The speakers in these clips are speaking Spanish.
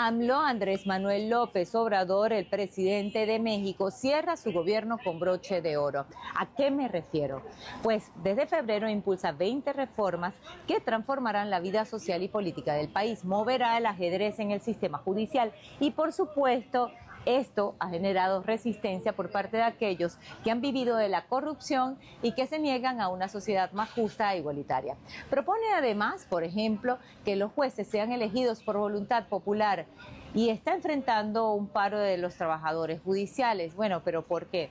AMLO, Andrés Manuel López Obrador, el presidente de México, cierra su gobierno con broche de oro. ¿A qué me refiero? Pues desde febrero impulsa 20 reformas que transformarán la vida social y política del país, moverá el ajedrez en el sistema judicial y, por supuesto, esto ha generado resistencia por parte de aquellos que han vivido de la corrupción y que se niegan a una sociedad más justa e igualitaria. Propone además, por ejemplo, que los jueces sean elegidos por voluntad popular y está enfrentando un paro de los trabajadores judiciales. Bueno, ¿pero por qué?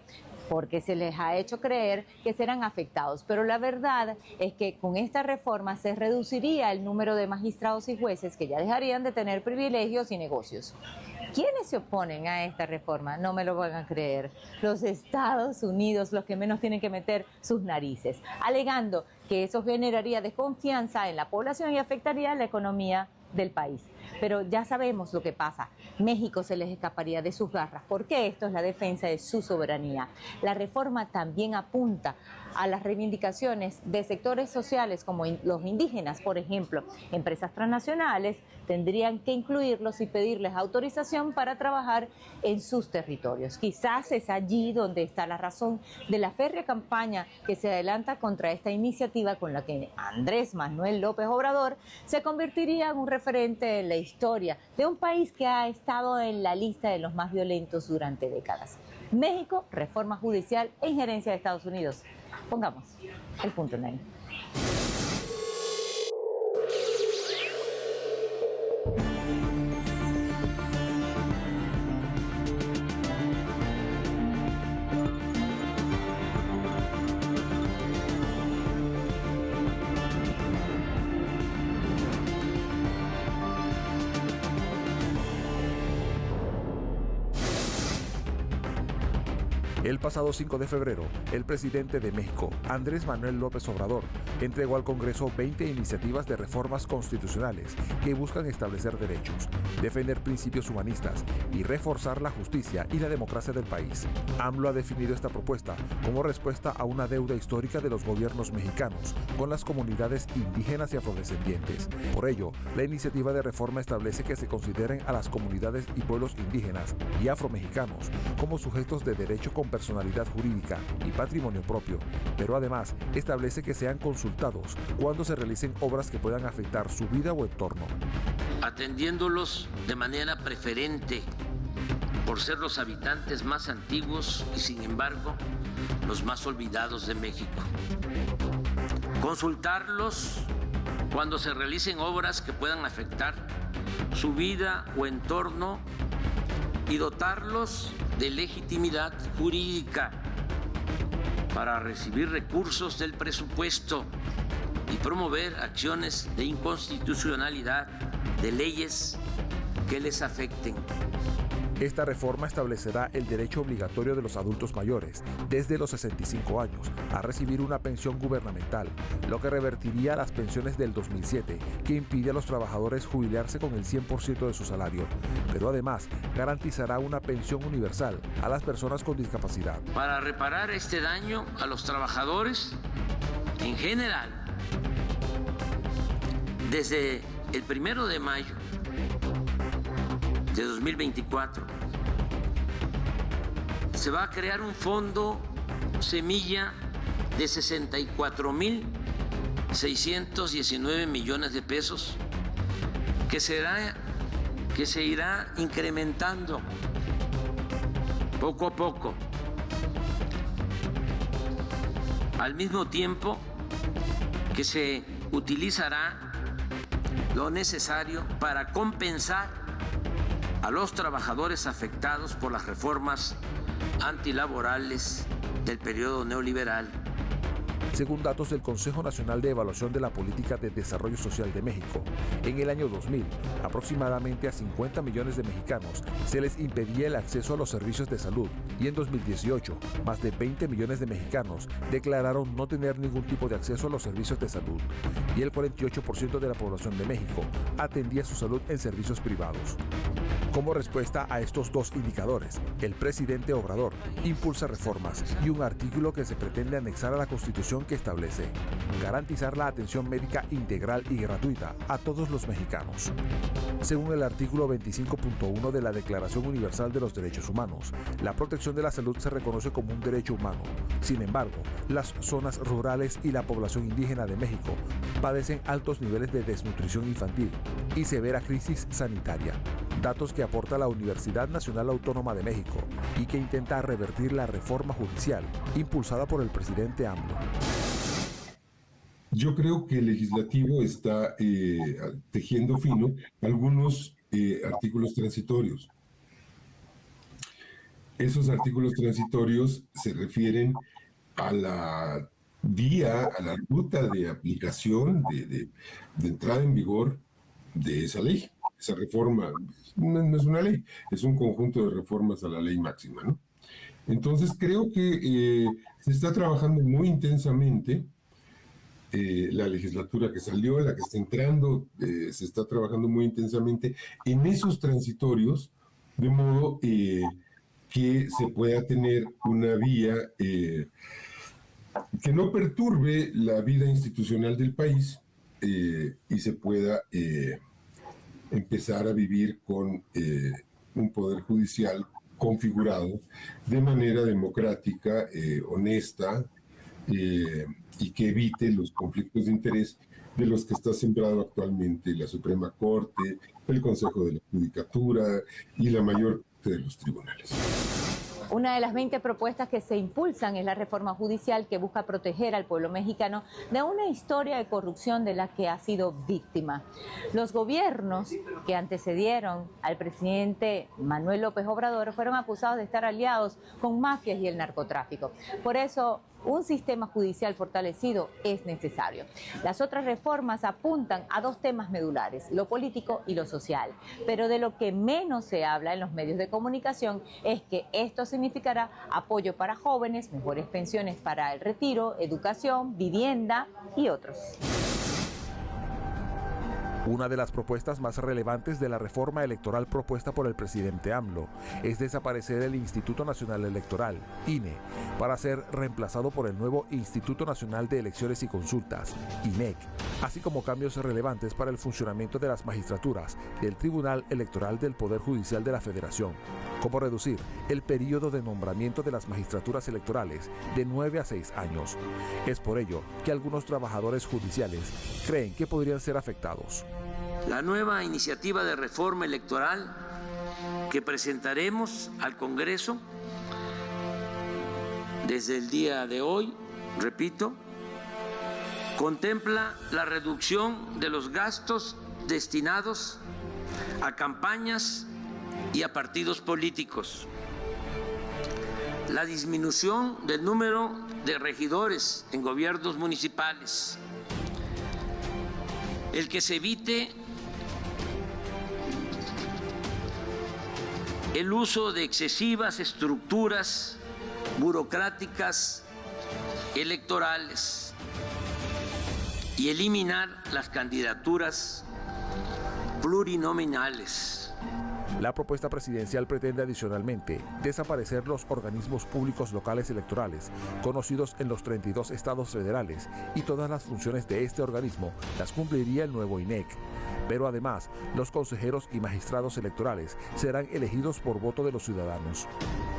Porque se les ha hecho creer que serán afectados. Pero la verdad es que con esta reforma se reduciría el número de magistrados y jueces que ya dejarían de tener privilegios y negocios. ¿Quiénes se oponen a esta reforma? No me lo van a creer. Los Estados Unidos, los que menos tienen que meter sus narices, alegando que eso generaría desconfianza en la población y afectaría la economía del país. Pero ya sabemos lo que pasa. México se les escaparía de sus garras porque esto es la defensa de su soberanía. La reforma también apunta a las reivindicaciones de sectores sociales como los indígenas, por ejemplo. Empresas transnacionales tendrían que incluirlos y pedirles autorización para trabajar en sus territorios. Quizás es allí donde está la razón de la férrea campaña que se adelanta contra esta iniciativa con la que Andrés Manuel López Obrador se convertiría en un referente en la historia de un país que ha estado en la lista de los más violentos durante décadas. México, reforma judicial e injerencia de Estados Unidos. Pongamos el punto en él. El pasado 5 de febrero, el presidente de México, Andrés Manuel López Obrador, entregó al Congreso 20 iniciativas de reformas constitucionales que buscan establecer derechos, defender principios humanistas y reforzar la justicia y la democracia del país. AMLO ha definido esta propuesta como respuesta a una deuda histórica de los gobiernos mexicanos con las comunidades indígenas y afrodescendientes. Por ello, la iniciativa de reforma establece que se consideren a las comunidades y pueblos indígenas y afromexicanos como sujetos de derecho con personalidad jurídica y patrimonio propio, pero además establece que sean consultados cuando se realicen obras que puedan afectar su vida o entorno. Atendiéndolos de manera preferente por ser los habitantes más antiguos y, sin embargo, los más olvidados de México. Consultarlos cuando se realicen obras que puedan afectar su vida o entorno y dotarlos de legitimidad jurídica para recibir recursos del presupuesto y promover acciones de inconstitucionalidad de leyes que les afecten. Esta reforma establecerá el derecho obligatorio de los adultos mayores, desde los 65 años, a recibir una pensión gubernamental, lo que revertiría las pensiones del 2007, que impide a los trabajadores jubilarse con el 100% de su salario, pero además garantizará una pensión universal a las personas con discapacidad. Para reparar este daño a los trabajadores en general, desde el 1 de mayo de 2024 se va a crear un fondo semilla de 64.619 millones de pesos que se irá incrementando poco a poco, al mismo tiempo que se utilizará lo necesario para compensar a los trabajadores afectados por las reformas antilaborales del periodo neoliberal. Según datos del Consejo Nacional de Evaluación de la Política de Desarrollo Social de México, en el año 2000, aproximadamente a 50 millones de mexicanos se les impedía el acceso a los servicios de salud y en 2018, más de 20 millones de mexicanos declararon no tener ningún tipo de acceso a los servicios de salud y el 48% de la población de México atendía su salud en servicios privados. Como respuesta a estos dos indicadores, el presidente Obrador impulsa reformas y un artículo que se pretende anexar a la Constitución que establece garantizar la atención médica integral y gratuita a todos los mexicanos. Según el artículo 25.1 de la Declaración Universal de los Derechos Humanos, la protección de la salud se reconoce como un derecho humano. Sin embargo, las zonas rurales y la población indígena de México padecen altos niveles de desnutrición infantil y severa crisis sanitaria, datos que aporta la Universidad Nacional Autónoma de México y que intenta revertir la reforma judicial impulsada por el presidente AMLO. Yo creo que el legislativo está tejiendo fino algunos artículos transitorios. Esos artículos transitorios se refieren a la vía, a la ruta de aplicación, de entrada en vigor de esa ley. Esa reforma no es una ley, es un conjunto de reformas a la ley máxima, ¿no? Entonces creo que se está trabajando muy intensamente. La legislatura que salió, la que está entrando, se está trabajando muy intensamente en esos transitorios, de modo que se pueda tener una vía que no perturbe la vida institucional del país y se pueda empezar a vivir con un poder judicial configurado de manera democrática, honesta, y que evite los conflictos de interés de los que está sembrado actualmente la Suprema Corte, el Consejo de la Judicatura y la mayor parte de los tribunales. Una de las 20 propuestas que se impulsan es la reforma judicial que busca proteger al pueblo mexicano de una historia de corrupción de la que ha sido víctima. Los gobiernos que antecedieron al presidente Manuel López Obrador fueron acusados de estar aliados con mafias y el narcotráfico. Por eso, un sistema judicial fortalecido es necesario. Las otras reformas apuntan a dos temas medulares, lo político y lo social. Pero de lo que menos se habla en los medios de comunicación es que esto significará apoyo para jóvenes, mejores pensiones para el retiro, educación, vivienda y otros. Una de las propuestas más relevantes de la reforma electoral propuesta por el presidente AMLO es desaparecer el Instituto Nacional Electoral, INE, para ser reemplazado por el nuevo Instituto Nacional de Elecciones y Consultas, INEC, así como cambios relevantes para el funcionamiento de las magistraturas del Tribunal Electoral del Poder Judicial de la Federación, como reducir el periodo de nombramiento de las magistraturas electorales de 9 a 6 años. Es por ello que algunos trabajadores judiciales creen que podrían ser afectados. La nueva iniciativa de reforma electoral que presentaremos al Congreso desde el día de hoy, repito, contempla la reducción de los gastos destinados a campañas y a partidos políticos, la disminución del número de regidores en gobiernos municipales, el que se evite el uso de excesivas estructuras burocráticas electorales y eliminar las candidaturas plurinominales. La propuesta presidencial pretende adicionalmente desaparecer los organismos públicos locales electorales, conocidos en los 32 estados federales, y todas las funciones de este organismo las cumpliría el nuevo INEC. Pero además, los consejeros y magistrados electorales serán elegidos por voto de los ciudadanos.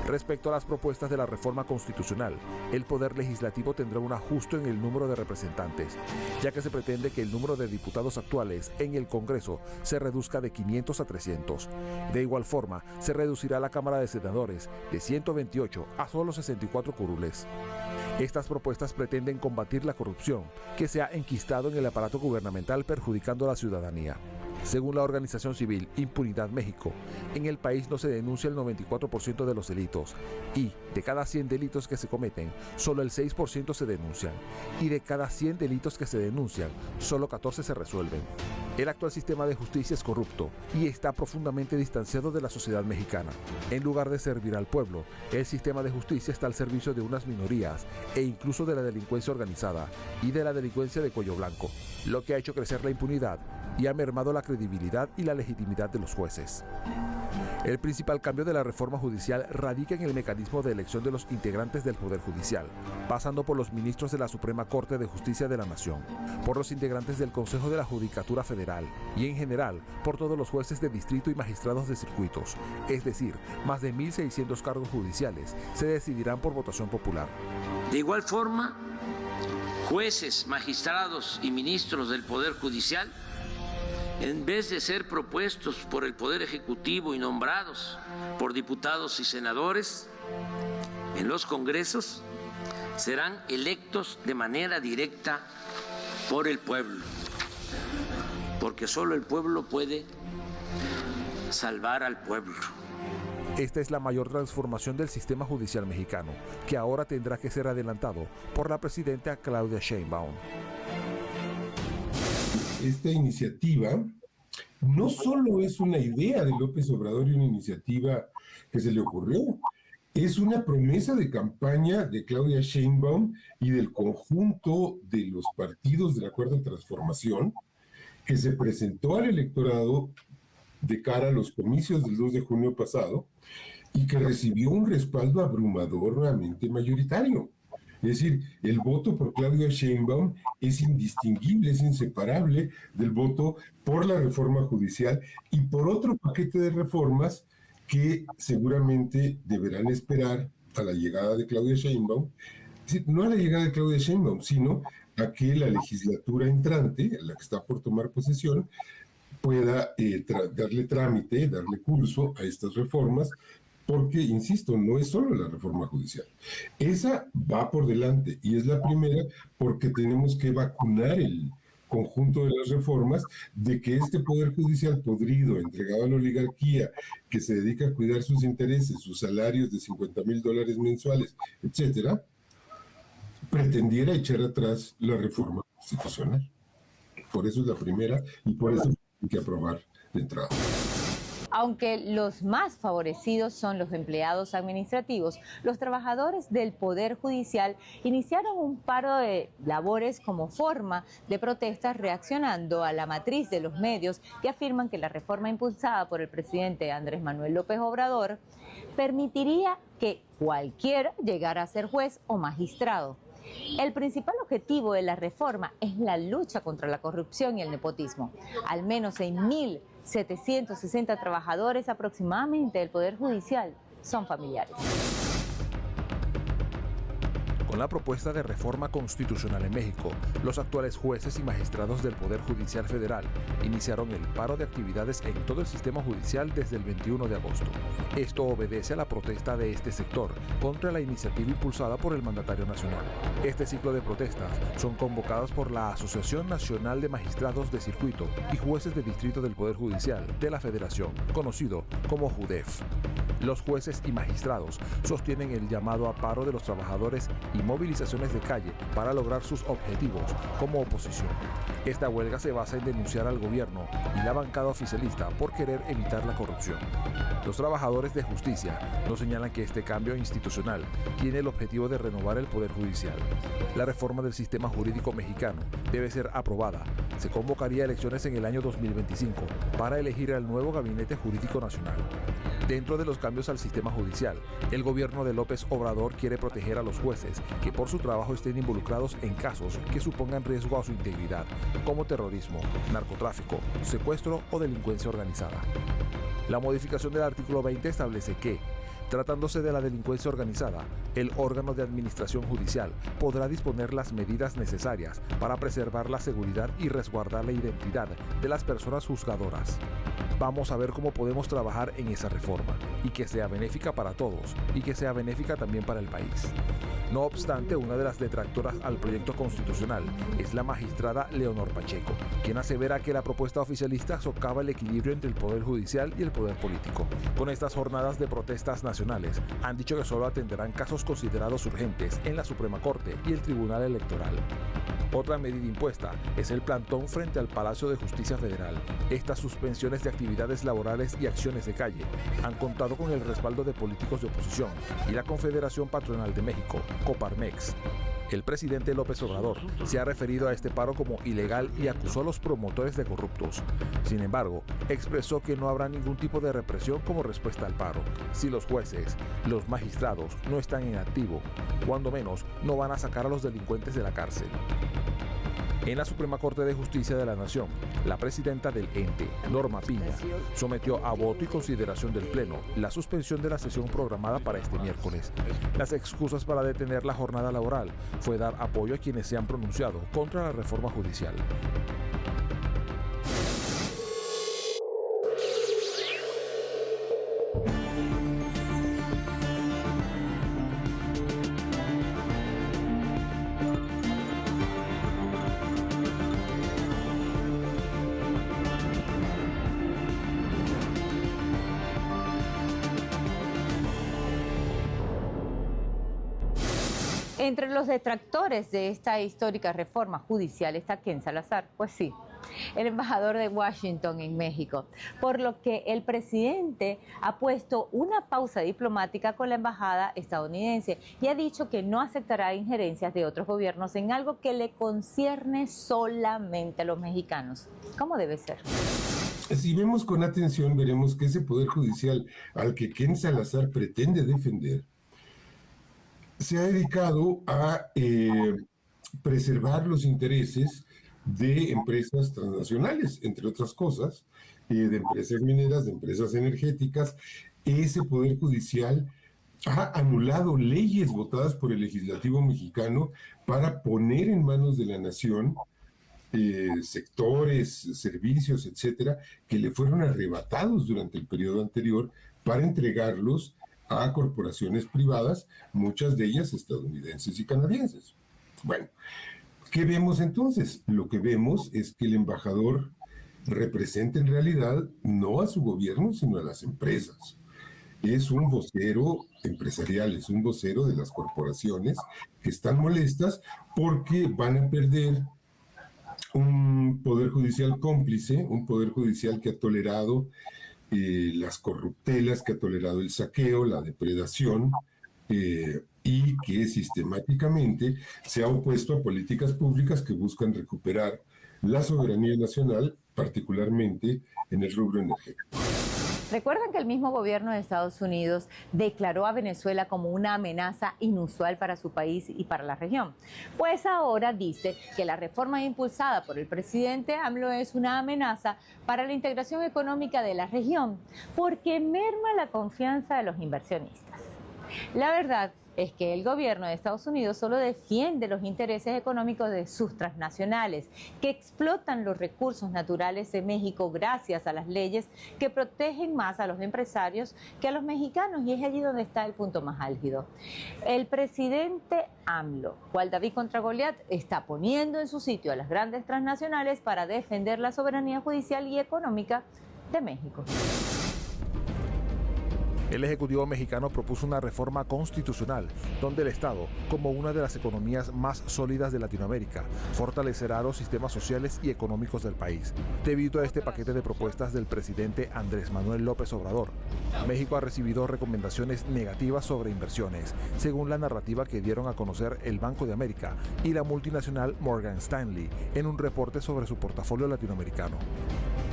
Respecto a las propuestas de la reforma constitucional, el Poder Legislativo tendrá un ajuste en el número de representantes, ya que se pretende que el número de diputados actuales en el Congreso se reduzca de 500 a 300. De igual forma, se reducirá la Cámara de Senadores de 128 a solo 64 curules. Estas propuestas pretenden combatir la corrupción que se ha enquistado en el aparato gubernamental perjudicando a la ciudadanía. Según la organización civil Impunidad México, en el país no se denuncia el 94% de los delitos y de cada 100 delitos que se cometen, solo el 6% se denuncian y de cada 100 delitos que se denuncian, solo 14 se resuelven. El actual sistema de justicia es corrupto y está profundamente distanciado de la sociedad mexicana. En lugar de servir al pueblo, el sistema de justicia está al servicio de unas minorías e incluso de la delincuencia organizada y de la delincuencia de cuello blanco, lo que ha hecho crecer la impunidad y ha mermado la credibilidad y la legitimidad de los jueces. El principal cambio de la reforma judicial radica en el mecanismo de elección de los integrantes del Poder Judicial, pasando por los ministros de la Suprema Corte de Justicia de la Nación, por los integrantes del Consejo de la Judicatura Federal y, en general, por todos los jueces de distrito y magistrados de circuitos, es decir, más de 1.600 cargos judiciales se decidirán por votación popular. De igual forma, jueces, magistrados y ministros del Poder Judicial, en vez de ser propuestos por el Poder Ejecutivo y nombrados por diputados y senadores en los congresos, serán electos de manera directa por el pueblo, porque solo el pueblo puede salvar al pueblo. Esta es la mayor transformación del sistema judicial mexicano, que ahora tendrá que ser adelantado por la presidenta Claudia Sheinbaum. Esta iniciativa no solo es una idea de López Obrador y una iniciativa que se le ocurrió, es una promesa de campaña de Claudia Sheinbaum y del conjunto de los partidos de la Cuarta Transformación que se presentó al electorado de cara a los comicios del 2 de junio pasado y que recibió un respaldo abrumadoramente mayoritario. Es decir, el voto por Claudia Sheinbaum es indistinguible, es inseparable del voto por la reforma judicial y por otro paquete de reformas que seguramente deberán esperar a la llegada de Claudia Sheinbaum. Es decir, no a la llegada de Claudia Sheinbaum, sino a que la legislatura entrante, la que está por tomar posesión, pueda darle trámite, darle curso a estas reformas, porque, insisto, no es solo la reforma judicial. Esa va por delante y es la primera porque tenemos que vacunar el conjunto de las reformas de que este Poder Judicial podrido, entregado a la oligarquía, que se dedica a cuidar sus intereses, sus salarios de $50,000 mensuales, etcétera, pretendiera echar atrás la reforma constitucional. Por eso es la primera y por eso hay que aprobar de entrada. Aunque los más favorecidos son los empleados administrativos, los trabajadores del Poder Judicial iniciaron un paro de labores como forma de protesta reaccionando a la matriz de los medios que afirman que la reforma impulsada por el presidente Andrés Manuel López Obrador permitiría que cualquiera llegara a ser juez o magistrado. El principal objetivo de la reforma es la lucha contra la corrupción y el nepotismo. Al menos 6.760 trabajadores aproximadamente del Poder Judicial son familiares. Con la propuesta de reforma constitucional en México, los actuales jueces y magistrados del Poder Judicial Federal iniciaron el paro de actividades en todo el sistema judicial desde el 21 de agosto. Esto obedece a la protesta de este sector contra la iniciativa impulsada por el mandatario nacional. Este ciclo de protestas son convocadas por la Asociación Nacional de Magistrados de Circuito y Jueces de Distrito del Poder Judicial de la Federación, conocido como JUDEF. Los jueces y magistrados sostienen el llamado a paro de los trabajadores y movilizaciones de calle para lograr sus objetivos como oposición. Esta huelga se basa en denunciar al gobierno y la bancada oficialista por querer evitar la corrupción. Los trabajadores de justicia nos señalan que este cambio institucional tiene el objetivo de renovar el Poder Judicial. La reforma del sistema jurídico mexicano debe ser aprobada. Se convocaría elecciones en el año 2025 para elegir al nuevo Gabinete Jurídico Nacional. Dentro de los cambios al sistema judicial, el gobierno de López Obrador quiere proteger a los jueces que por su trabajo estén involucrados en casos que supongan riesgo a su integridad, como terrorismo, narcotráfico, secuestro o delincuencia organizada. La modificación del artículo 20 establece que, tratándose de la delincuencia organizada, el órgano de administración judicial podrá disponer las medidas necesarias para preservar la seguridad y resguardar la identidad de las personas juzgadoras. Vamos a ver cómo podemos trabajar en esa reforma y que sea benéfica para todos y que sea benéfica también para el país. No obstante, una de las detractoras al proyecto constitucional es la magistrada Leonor Pacheco, quien asevera que la propuesta oficialista socava el equilibrio entre el poder judicial y el poder político. Con estas jornadas de protestas nacionales, han dicho que solo atenderán casos considerados urgentes en la Suprema Corte y el Tribunal Electoral. Otra medida impuesta es el plantón frente al Palacio de Justicia Federal. Estas suspensiones de actividades laborales y acciones de calle han contado con el respaldo de políticos de oposición y la Confederación Patronal de México, Coparmex. El presidente López Obrador se ha referido a este paro como ilegal y acusó a los promotores de corruptos. Sin embargo, expresó que no habrá ningún tipo de represión como respuesta al paro. Si los jueces, los magistrados no están en activo, cuando menos no van a sacar a los delincuentes de la cárcel. En la Suprema Corte de Justicia de la Nación, la presidenta del ente, Norma Piña, sometió a voto y consideración del Pleno la suspensión de la sesión programada para este miércoles. Las excusas para detener la jornada laboral fue dar apoyo a quienes se han pronunciado contra la reforma judicial. Entre los detractores de esta histórica reforma judicial está Ken Salazar, pues sí, el embajador de Washington en México, por lo que el presidente ha puesto una pausa diplomática con la embajada estadounidense y ha dicho que no aceptará injerencias de otros gobiernos en algo que le concierne solamente a los mexicanos. ¿Cómo debe ser? Si vemos con atención, veremos que ese poder judicial al que Ken Salazar pretende defender se ha dedicado a preservar los intereses de empresas transnacionales, entre otras cosas, de empresas mineras, de empresas energéticas. Ese poder judicial ha anulado leyes votadas por el legislativo mexicano para poner en manos de la nación sectores, servicios, etcétera, que le fueron arrebatados durante el periodo anterior para entregarlos a corporaciones privadas, muchas de ellas estadounidenses y canadienses. Bueno, ¿qué vemos entonces? Lo que vemos es que el embajador representa en realidad no a su gobierno, sino a las empresas. Es un vocero empresarial, es un vocero de las corporaciones que están molestas porque van a perder un poder judicial cómplice, un poder judicial que ha tolerado las corruptelas, que ha tolerado el saqueo, la depredación, y que sistemáticamente se ha opuesto a políticas públicas que buscan recuperar la soberanía nacional, particularmente en el rubro energético. Recuerdan que el mismo gobierno de Estados Unidos declaró a Venezuela como una amenaza inusual para su país y para la región. Pues ahora dice que la reforma impulsada por el presidente AMLO es una amenaza para la integración económica de la región, porque merma la confianza de los inversionistas. La verdad es que el gobierno de Estados Unidos solo defiende los intereses económicos de sus transnacionales, que explotan los recursos naturales de México gracias a las leyes que protegen más a los empresarios que a los mexicanos, y es allí donde está el punto más álgido. El presidente AMLO, cual David contra Goliat, está poniendo en su sitio a las grandes transnacionales para defender la soberanía judicial y económica de México. El Ejecutivo mexicano propuso una reforma constitucional donde el Estado, como una de las economías más sólidas de Latinoamérica, fortalecerá los sistemas sociales y económicos del país. Debido a este paquete de propuestas del presidente Andrés Manuel López Obrador, México ha recibido recomendaciones negativas sobre inversiones, según la narrativa que dieron a conocer el Banco de América y la multinacional Morgan Stanley en un reporte sobre su portafolio latinoamericano.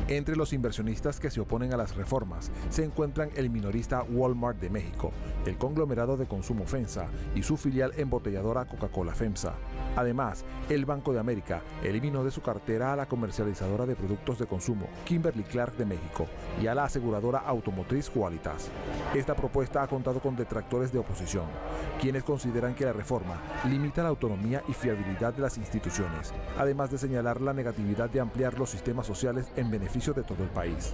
Entre los inversionistas que se oponen a las reformas se encuentran el minorista Walmart de México, el conglomerado de consumo FEMSA y su filial embotelladora Coca-Cola FEMSA. Además, el Banco de América eliminó de su cartera a la comercializadora de productos de consumo Kimberly-Clark de México y a la aseguradora automotriz Qualitas. Esta propuesta ha contado con detractores de oposición, quienes consideran que la reforma limita la autonomía y fiabilidad de las instituciones, además de señalar la negatividad de ampliar los sistemas sociales en beneficio de todo el país.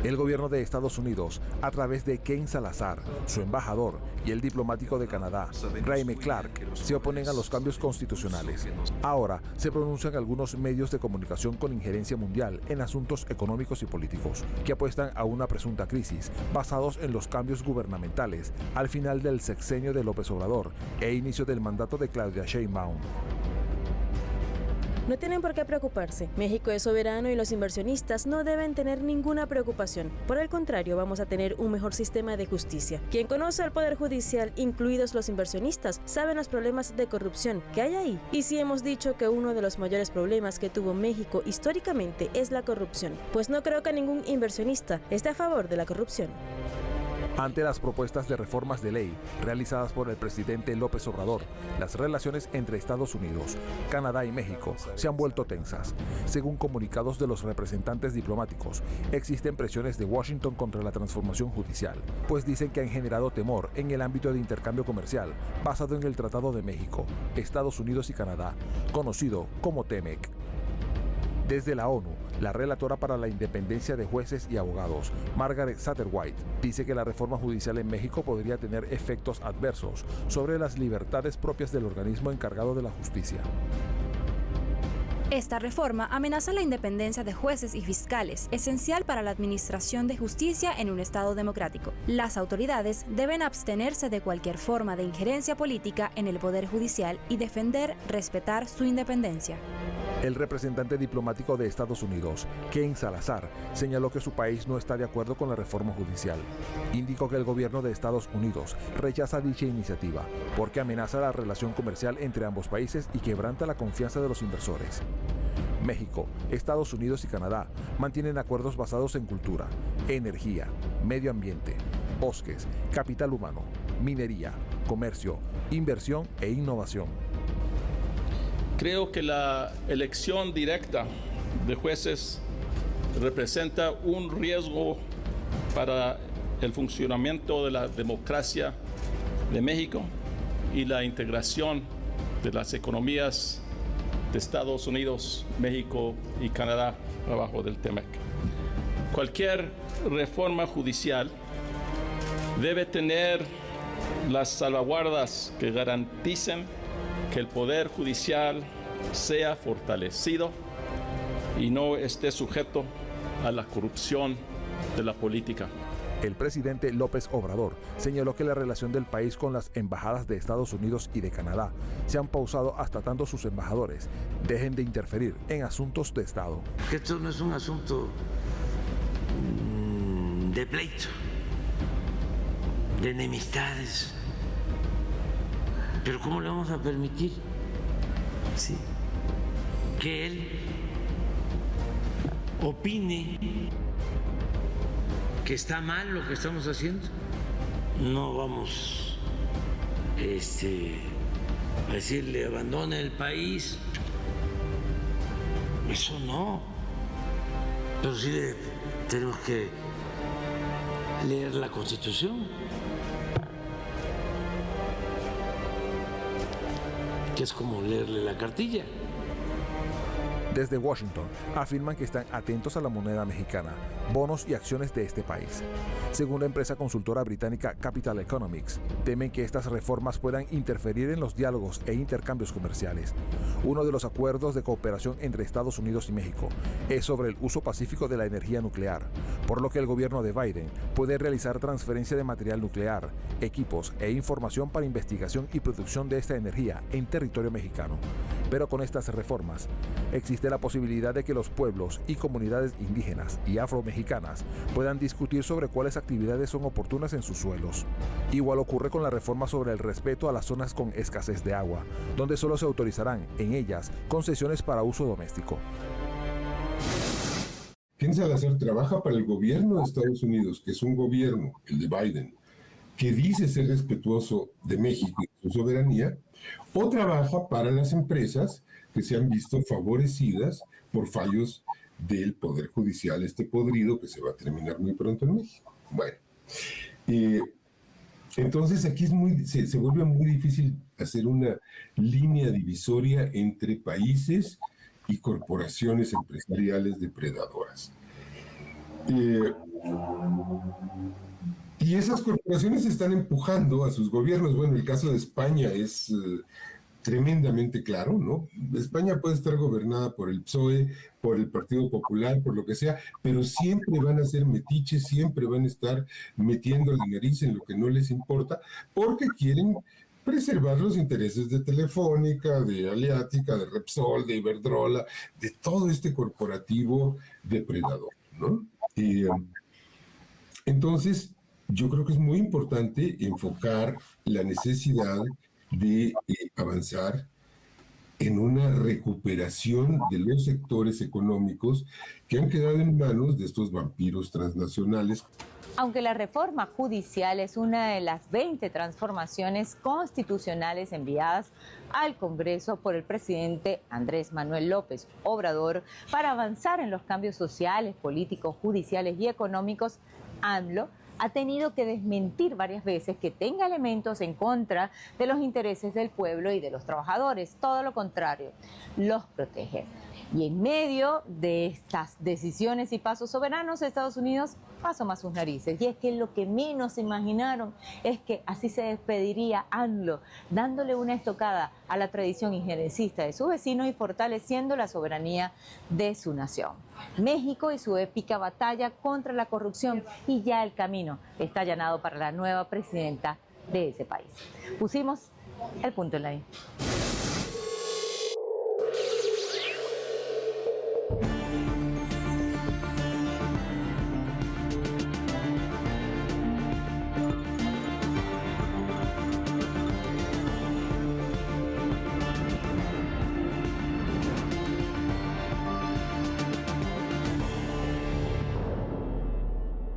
El gobierno de Estados Unidos, a través de Ken Salazar, su embajador, y el diplomático de Canadá, Graeme Clark, se oponen a los cambios constitucionales. Ahora se pronuncian algunos medios de comunicación con injerencia mundial en asuntos económicos y políticos, que apuestan a una presunta crisis basados en los cambios gubernamentales al final del sexenio de López Obrador e inicio del mandato de Claudia Sheinbaum. No tienen por qué preocuparse. México es soberano y los inversionistas no deben tener ninguna preocupación. Por el contrario, vamos a tener un mejor sistema de justicia. Quien conoce al Poder Judicial, incluidos los inversionistas, saben los problemas de corrupción que hay ahí. Y sí hemos dicho que uno de los mayores problemas que tuvo México históricamente es la corrupción, pues no creo que ningún inversionista esté a favor de la corrupción. Ante las propuestas de reformas de ley realizadas por el presidente López Obrador, las relaciones entre Estados Unidos, Canadá y México se han vuelto tensas. Según comunicados de los representantes diplomáticos, existen presiones de Washington contra la transformación judicial, pues dicen que han generado temor en el ámbito de intercambio comercial basado en el Tratado de México, Estados Unidos y Canadá, conocido como TEMEC. Desde la ONU, la relatora para la independencia de jueces y abogados, Margaret Satterwhite, dice que la reforma judicial en México podría tener efectos adversos sobre las libertades propias del organismo encargado de la justicia. Esta reforma amenaza la independencia de jueces y fiscales, esencial para la administración de justicia en un Estado democrático. Las autoridades deben abstenerse de cualquier forma de injerencia política en el Poder Judicial y defender, respetar su independencia. El representante diplomático de Estados Unidos, Ken Salazar, señaló que su país no está de acuerdo con la reforma judicial. Indicó que el gobierno de Estados Unidos rechaza dicha iniciativa porque amenaza la relación comercial entre ambos países y quebranta la confianza de los inversores. México, Estados Unidos y Canadá mantienen acuerdos basados en cultura, energía, medio ambiente, bosques, capital humano, minería, comercio, inversión e innovación. Creo que la elección directa de jueces representa un riesgo para el funcionamiento de la democracia de México y la integración de las economías de Estados Unidos, México y Canadá abajo del TEMEC. Cualquier reforma judicial debe tener las salvaguardas que garanticen que el Poder Judicial sea fortalecido y no esté sujeto a la corrupción de la política. El presidente López Obrador señaló que la relación del país con las embajadas de Estados Unidos y de Canadá se han pausado hasta tanto sus embajadores dejen de interferir en asuntos de Estado. Esto no es un asunto de pleito, de enemistades. Pero ¿cómo le vamos a permitir que él opine que está mal lo que estamos haciendo? No vamos a decirle abandone el país. Eso no. Pero sí tenemos que leer la Constitución, que es como leerle la cartilla. Desde Washington afirman que están atentos a la moneda mexicana, bonos y acciones de este país. Según la empresa consultora británica Capital Economics, temen que estas reformas puedan interferir en los diálogos e intercambios comerciales. Uno de los acuerdos de cooperación entre Estados Unidos y México es sobre el uso pacífico de la energía nuclear, por lo que el gobierno de Biden puede realizar transferencia de material nuclear, equipos e información para investigación y producción de esta energía en territorio mexicano. Pero con estas reformas, existe la posibilidad de que los pueblos y comunidades indígenas y afromexicanas puedan discutir sobre cuáles actividades son oportunas en sus suelos. Igual ocurre con la reforma sobre el respeto a las zonas con escasez de agua, donde solo se autorizarán en ellas concesiones para uso doméstico. Ken Salazar trabaja para el gobierno de Estados Unidos, que es un gobierno, el de Biden, que dice ser respetuoso de México y su soberanía, o trabaja para las empresas que se han visto favorecidas por fallos del Poder Judicial, este podrido que se va a terminar muy pronto en México. Bueno, entonces aquí se vuelve muy difícil hacer una línea divisoria entre países y corporaciones empresariales depredadoras. Y esas corporaciones están empujando a sus gobiernos. Bueno, el caso de España es tremendamente claro, ¿no? España puede estar gobernada por el PSOE, por el Partido Popular, por lo que sea, pero siempre van a ser metiches, siempre van a estar metiendo la nariz en lo que no les importa, porque quieren preservar los intereses de Telefónica, de Aliática, de Repsol, de Iberdrola, de todo este corporativo depredador, ¿no? Entonces, yo creo que es muy importante enfocar la necesidad de avanzar en una recuperación de los sectores económicos que han quedado en manos de estos vampiros transnacionales. Aunque la reforma judicial es una de las 20 transformaciones constitucionales enviadas al Congreso por el presidente Andrés Manuel López Obrador para avanzar en los cambios sociales, políticos, judiciales y económicos, AMLO ha tenido que desmentir varias veces que tenga elementos en contra de los intereses del pueblo y de los trabajadores. Todo lo contrario, los protege. Y en medio de estas decisiones y pasos soberanos, Estados Unidos asoma sus narices. Y es que lo que menos se imaginaron es que así se despediría AMLO, dándole una estocada a la tradición injerencista de su vecino y fortaleciendo la soberanía de su nación. México y su épica batalla contra la corrupción, y ya el camino está allanado para la nueva presidenta de ese país. Pusimos el punto en la I.